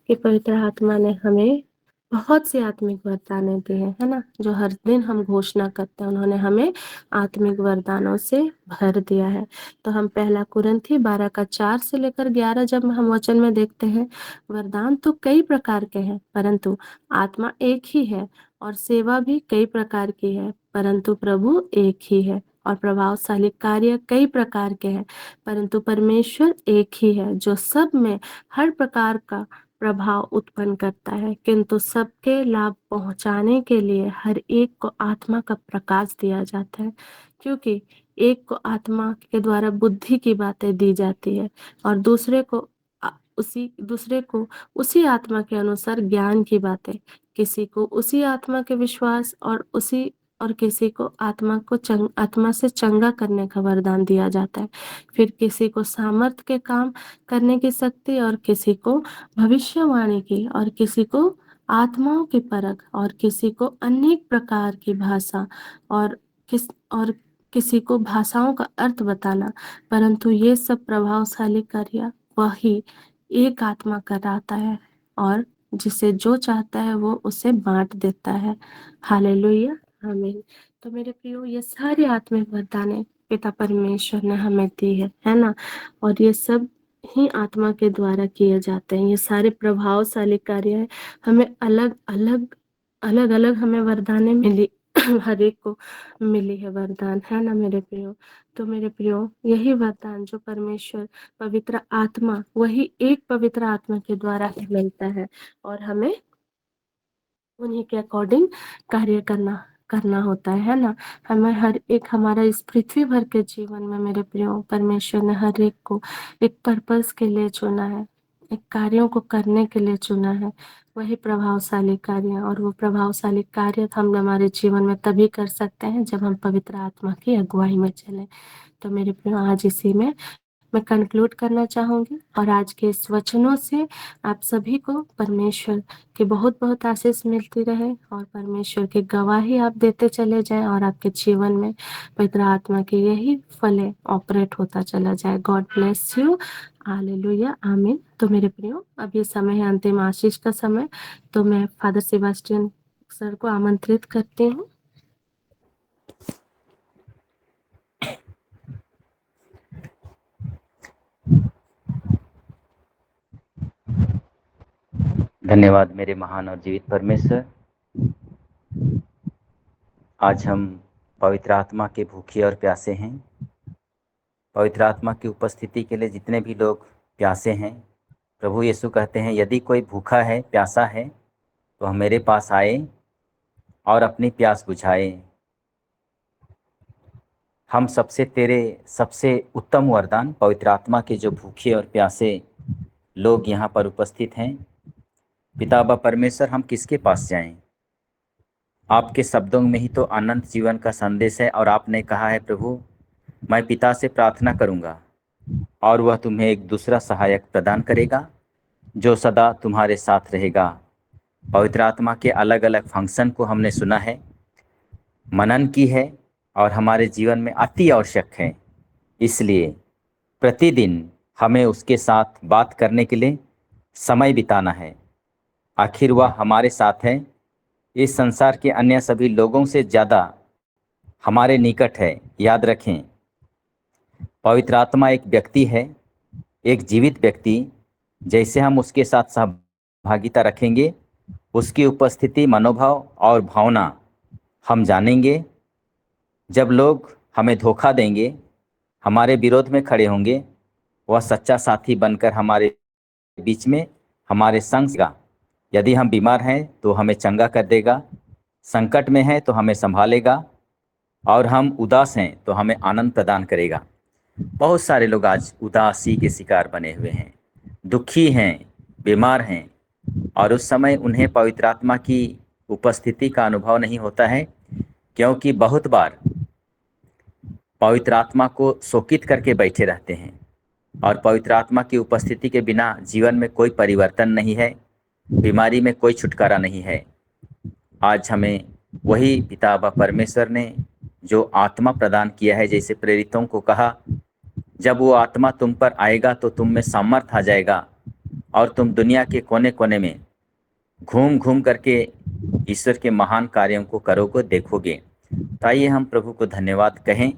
कि पवित्र आत्मा ने हमें बहुत सी आत्मिक वरदानें दी हैं, है ना, जो हर दिन हम घोषणा करते हैं। उन्होंने हमें आत्मिक वरदानों से भर दिया है। तो हम 1 कुरिन्थी 12:4 से लेकर 11 जब हम वचन में देखते हैं, वरदान तो कई प्रकार के हैं, परंतु आत्मा एक ही है, और सेवा भी कई प्रकार की है, परंतु प्रभु एक ही है। और प्रभावशाली कार्य कई प्रकार के हैं, परंतु परमेश्वर एक ही है, जो सब में हर प्रकार का प्रभाव उत्पन्न करता है, किंतु सबके लाभ पहुंचाने के लिए हर एक को आत्मा का प्रकाश दिया जाता है। क्योंकि एक को आत्मा के द्वारा बुद्धि की बातें दी जाती है, और दूसरे को उसी आत्मा के अनुसार ज्ञान की बातें, किसी को उसी आत्मा के विश्वास, और किसी को आत्मा से चंगा करने का वरदान दिया जाता है। फिर किसी को सामर्थ के काम करने की शक्ति, और किसी को भविष्यवाणी की, और किसी को आत्माओं की परख, और किसी को अनेक प्रकार की भाषा, और और किसी को भाषाओं का अर्थ बताना। परंतु ये सब प्रभावशाली कार्य वही एक आत्मा कराता है, और जिसे जो चाहता है वो उसे बांट देता है। हालेलुया, आमीन। तो मेरे प्रियो, ये सारी आत्मिक वरदानें पिता परमेश्वर ने हमें दी है ना। और ये सब ही आत्मा के द्वारा किए जाते हैं। ये सारे प्रभावशाली कार्य है। हमें अलग अलग हमें वरदानें मिली हर एक को मिली है वरदान, है ना मेरे प्रियो। तो मेरे प्रियो, यही वरदान जो परमेश्वर पवित्र आत्मा, वही एक पवित्र आत्मा के द्वारा ही मिलता है, और हमें उन्हीं के अकॉर्डिंग कार्य करना करना होता है ना? हमें हर एक हमारा इस पृथ्वी भर के जीवन में मेरे प्रियो परमेश्वर ने हर एक को एक पर्पस के लिए चुना है, एक कार्यों को करने के लिए चुना है, वही प्रभावशाली कार्य। और वो प्रभावशाली कार्य हम हमारे जीवन में तभी कर सकते हैं जब हम पवित्र आत्मा की अगुवाई में चलें। तो मेरे प्रियो आज इसी में मैं कंक्लूड करना चाहूँगी और आज के इस वचनों से आप सभी को परमेश्वर की बहुत-बहुत आशीष मिलती रहे और परमेश्वर की गवाही आप देते चले जाएँ और आपके जीवन में पवित्र आत्मा की यही फलें ऑपरेट होता चला जाए। God bless you. हालेलुया, आमीन। तो मेरे प्रियो अब ये समय है अंतिम आशीष का समय, तो मैं फादर सेबास्टियन सर को आमंत्रित करती हूँ। धन्यवाद मेरे महान और जीवित परमेश्वर। आज हम पवित्र आत्मा के भूखे और प्यासे हैं। पवित्र आत्मा की उपस्थिति के लिए जितने भी लोग प्यासे हैं, प्रभु यीशु कहते हैं यदि कोई भूखा है, प्यासा है, तो मेरे पास आए और अपनी प्यास बुझाए। हम सबसे तेरे सबसे उत्तम वरदान पवित्र आत्मा के जो भूखे और प्यासे लोग यहाँ पर उपस्थित हैं, पिता बा परमेश्वर, हम किसके पास जाएं? आपके शब्दों में ही तो अनंत जीवन का संदेश है। और आपने कहा है प्रभु, मैं पिता से प्रार्थना करूंगा और वह तुम्हें एक दूसरा सहायक प्रदान करेगा जो सदा तुम्हारे साथ रहेगा। पवित्र आत्मा के अलग अलग फंक्शन को हमने सुना है, मनन की है और हमारे जीवन में अति आवश्यक है। इसलिए प्रतिदिन हमें उसके साथ बात करने के लिए समय बिताना है। आखिर वह हमारे साथ है, इस संसार के अन्य सभी लोगों से ज़्यादा हमारे निकट है। याद रखें, पवित्र आत्मा एक व्यक्ति है, एक जीवित व्यक्ति। जैसे हम उसके साथ सहभागिता रखेंगे, उसकी उपस्थिति, मनोभाव और भावना हम जानेंगे। जब लोग हमें धोखा देंगे, हमारे विरोध में खड़े होंगे, वह सच्चा साथी बनकर हमारे बीच में हमारे संग का। यदि हम बीमार हैं तो हमें चंगा कर देगा, संकट में हैं तो हमें संभालेगा, और हम उदास हैं तो हमें आनंद प्रदान करेगा। बहुत सारे लोग आज उदासी के शिकार बने हुए हैं, दुखी हैं, बीमार हैं, और उस समय उन्हें पवित्र आत्मा की उपस्थिति का अनुभव नहीं होता है, क्योंकि बहुत बार पवित्र आत्मा को शोकित करके बैठे रहते हैं। और पवित्र आत्मा की उपस्थिति के बिना जीवन में कोई परिवर्तन नहीं है, बीमारी में कोई छुटकारा नहीं है। आज हमें वही पिता व परमेश्वर ने जो आत्मा प्रदान किया है, जैसे प्रेरितों को कहा, जब वो आत्मा तुम पर आएगा तो तुम में सामर्थ आ जाएगा और तुम दुनिया के कोने कोने में घूम घूम करके ईश्वर के महान कार्यों को करोगे, देखोगे। तो आइए हम प्रभु को धन्यवाद कहें।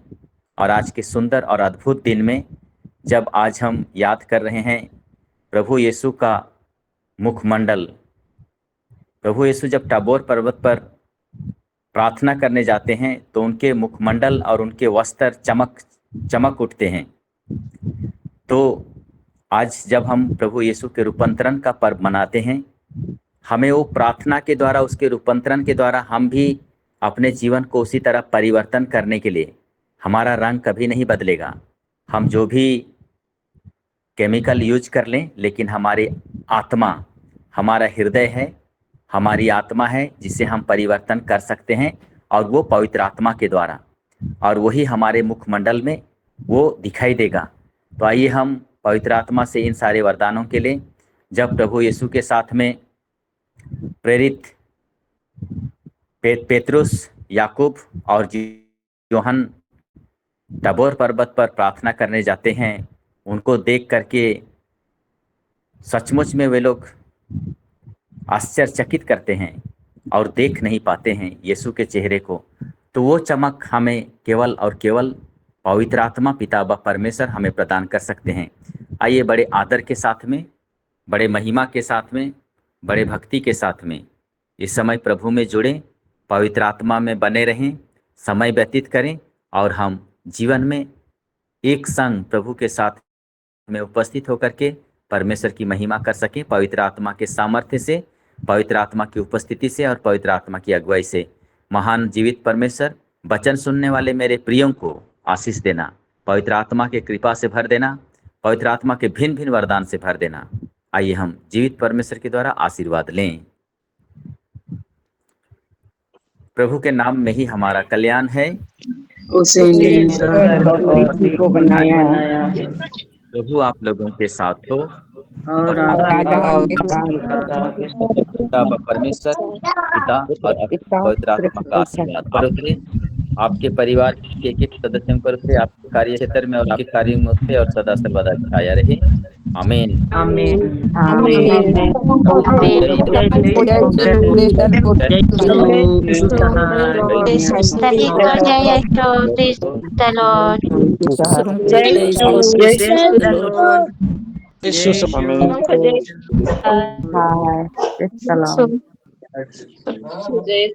और आज के सुंदर और अद्भुत दिन में जब आज हम याद कर रहे हैं प्रभु यीशु का मुखमंडल, प्रभु यीशु जब टाबोर पर्वत पर प्रार्थना करने जाते हैं तो उनके मुखमंडल और उनके वस्त्र चमक उठते हैं। तो आज जब हम प्रभु यीशु के रूपांतरण का पर्व मनाते हैं, हमें वो प्रार्थना के द्वारा, उसके रूपांतरण के द्वारा हम भी अपने जीवन को उसी तरह परिवर्तन करने के लिए, हमारा रंग कभी नहीं बदलेगा। हम जो भी केमिकल यूज कर लें, लेकिन हमारी आत्मा, हमारा हृदय है, हमारी आत्मा है जिसे हम परिवर्तन कर सकते हैं, और वो पवित्र आत्मा के द्वारा, और वही हमारे मुखमंडल में वो दिखाई देगा। तो आइए हम पवित्र आत्मा से इन सारे वरदानों के लिए, जब प्रभु यीशु के साथ में प्रेरित पेतरुस, याकूब और योहन टाबोर पर्वत पर प्रार्थना करने जाते हैं, उनको देख करके सचमुच में वे लोग आश्चर्यचकित करते हैं और देख नहीं पाते हैं यीशु के चेहरे को। तो वो चमक हमें केवल और केवल पवित्र आत्मा पिता व परमेश्वर हमें प्रदान कर सकते हैं। आइए बड़े आदर के साथ में, बड़े महिमा के साथ में, बड़े भक्ति के साथ में इस समय प्रभु में जुड़ें, पवित्र आत्मा में बने रहें, समय व्यतीत करें, और हम जीवन में एक संग प्रभु के साथ में उपस्थित होकर के परमेश्वर की महिमा कर सकें, पवित्र आत्मा के सामर्थ्य से, पवित्र आत्मा की उपस्थिति से और पवित्र आत्मा की अगुवाई से। महान जीवित परमेश्वर, वचन सुनने वाले मेरे प्रियों को आशीष देना, पवित्र आत्मा के कृपा से भर देना, पवित्र आत्मा के भिन्न भिन्न वरदान से भर देना। आइए हम जीवित परमेश्वर के द्वारा आशीर्वाद लें। प्रभु के नाम में ही हमारा कल्याण है। उसे स्वर्ग और पृथ्वी को बनाया प्रभु आप लोगों के साथ हो और पिता व परमेश्वर पिता और पवित्र आत्मा का आशीर्वाद पर उतरे, आपके परिवार के एक सदस्यों पर उतरे, आपके कार्य क्षेत्र में और आपके कार्यों में उतरे और सदा सर्वदा छाया रहे। आमीन। आमीन। जय